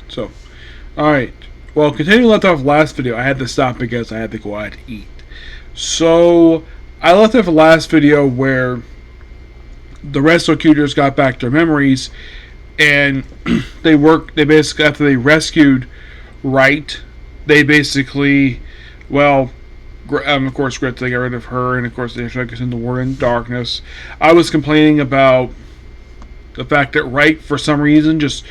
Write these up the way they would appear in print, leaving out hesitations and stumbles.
So, alright. Well, continuing left off last video, I had to stop because I had to go out to eat. So, I left off the last video where the rest of ToQgers got back their memories, and they basically, after they rescued Wright, they basically, well, of course, Grit, they got rid of her, and of course, they took us into War in Darkness. I was complaining about the fact that Wright, for some reason, just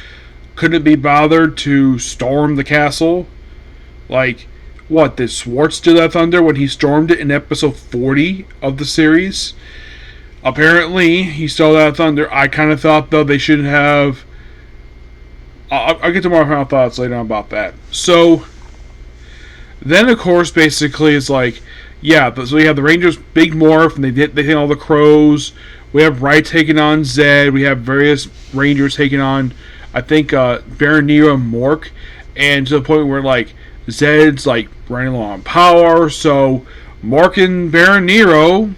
couldn't be bothered to storm the castle. Like, what, did Schwartz do that thunder when he stormed it in episode 40 of the series? Apparently, he stole that thunder. I kind of thought, though, they should have... I'll get to more final thoughts later on about that. So, then, of course, basically, it's like, yeah, so we have the Rangers' big morph, and they hit all the crows. We have Wright taking on Zed. We have various Rangers taking on, I think, Baron Nero and Mork. And to the point where, like, Zed's, like, running low on power. So, Mork and Baron Nero,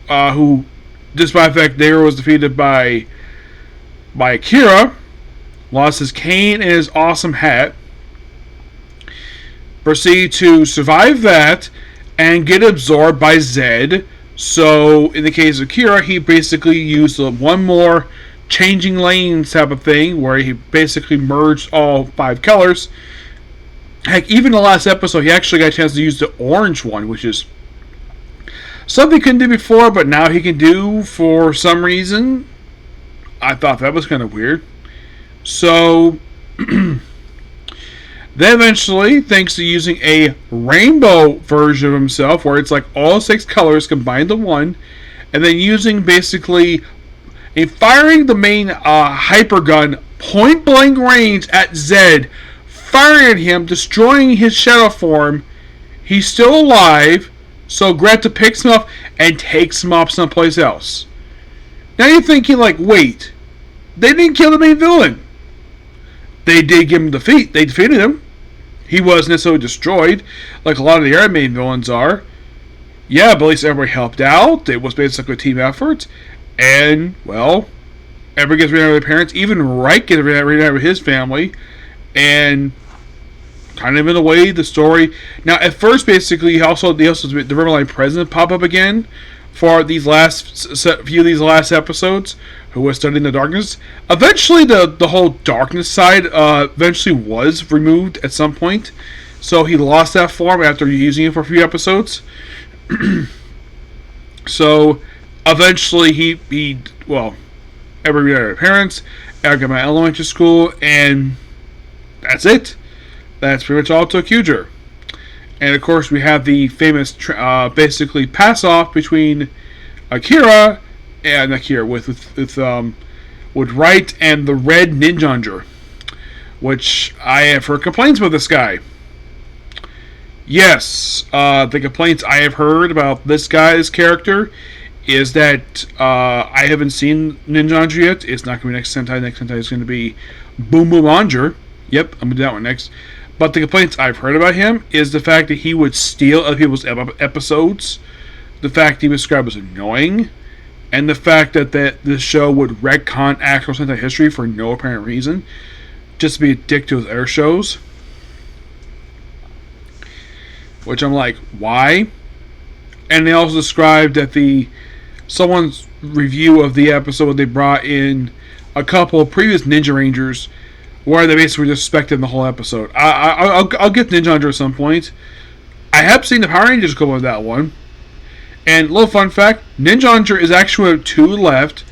who, despite the fact Nero was defeated by Akira, lost his cane and his awesome hat, proceed to survive that and get absorbed by Zed. So, in the case of Akira, he basically used one more changing lanes type of thing where he basically merged all 5 colors. Heck, even the last episode, he actually got a chance to use the orange one, which is something he couldn't do before, but now he can do for some reason. I thought that was kind of weird. So, then eventually, thanks to using a rainbow version of himself, where it's like all 6 colors combined to one, and then using basically firing the main hyper gun point blank range at Zed, firing at him, destroying his shadow form. He's still alive, so Greta picks him up and takes him off someplace else. Now you're thinking, like, wait, they didn't kill the main villain. They did give him defeat. They defeated him. He wasn't necessarily destroyed, like a lot of the other main villains are. Yeah, but at least everybody helped out. It was basically a team effort. And, well, everybody gets reunited with their parents. Even Reich gets reunited with his family. And kind of in a way, the story... Now, at first, basically, the Riverline president pop up again for these few of these last episodes, who was studying the darkness. Eventually, the whole darkness side eventually was removed at some point. So he lost that form after using it for a few episodes. So eventually everybody had their parents, I got my elementary school, and that's it. That's pretty much all ToQger. And of course, we have the famous basically pass off between Akira with Wright and the Red Ninjanger, which I have heard complaints about this guy. Yes, the complaints I have heard about this guy's character is that I haven't seen Ninjanger yet. It's not going to be next Sentai. Next Sentai is going to be Boom Boom Anger. Yep, I'm going to do that one next. But the complaints I've heard about him is the fact that he would steal other people's episodes, the fact he was described as annoying, and the fact that this show would retcon actual Sentai history for no apparent reason, just to be a dick to his other shows. Which I'm like, why? And they also described that someone's review of the episode, they brought in a couple of previous Ninja Rangers where they basically disrespected the whole episode. I'll get Ninja Hunter at some point. I have seen the Power Rangers go with that one. And little fun fact, Ninja Hunter is actually 2 left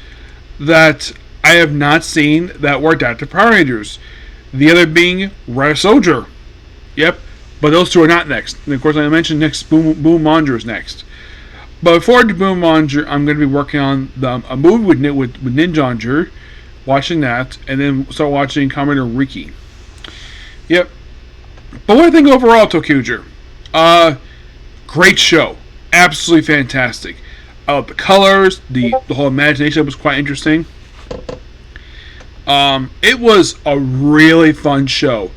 that I have not seen that were adapted Power Rangers. The other being Red Soldier. Yep. But those 2 are not next. And of course, I mentioned next Boom Manger is next. But before I do Boom Manger, I'm going to be working on a movie with Ninja Hunter, watching that, and then start watching Commander Riki. Yep. But what do I think overall, ToQger? Great show. Absolutely fantastic. The colors, the whole imagination was quite interesting. It was a really fun show.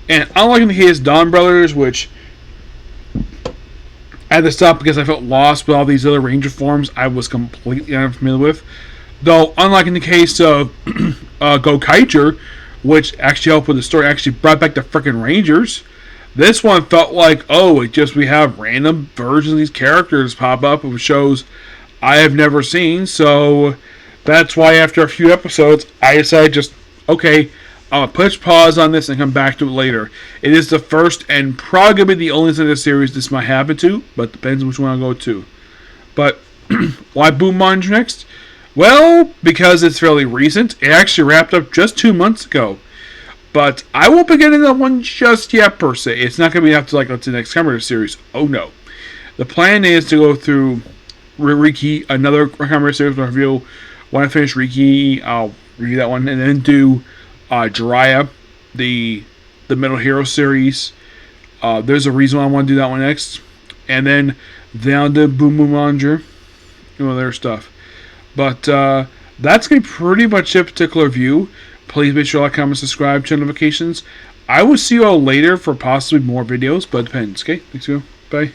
And unlike in the case of Dawn Brothers, which I had to stop because I felt lost with all these other Ranger forms I was completely unfamiliar with. Though, unlike in the case of ToQger, which actually helped with the story. Actually brought back the freaking Rangers. This one felt like, oh, it just we have random versions of these characters pop up of shows I have never seen. So that's why after a few episodes, I decided just, okay, I'll push pause on this and come back to it later. It is the first and probably going to be the only thing in the series this might happen to, but depends on which one I go to. But why Boom Monitor next? Well, because it's fairly recent. It actually wrapped up just 2 months ago. But I won't be getting that one just yet, per se. It's not going to be after, like, the next Kamen Rider series. Oh, no. The plan is to go through Riki, another Kamen Rider series review. When I finish Riki, I'll review that one. And then do Jiraiya, the Metal Hero series. There's a reason why I want to do that one next. And then down to Boom Boom Ranger. Their stuff. But that's going to be pretty much a particular view. Please make sure to like, comment, subscribe, turn notifications. I will see you all later for possibly more videos, but it depends. Okay, thanks, you. Bye.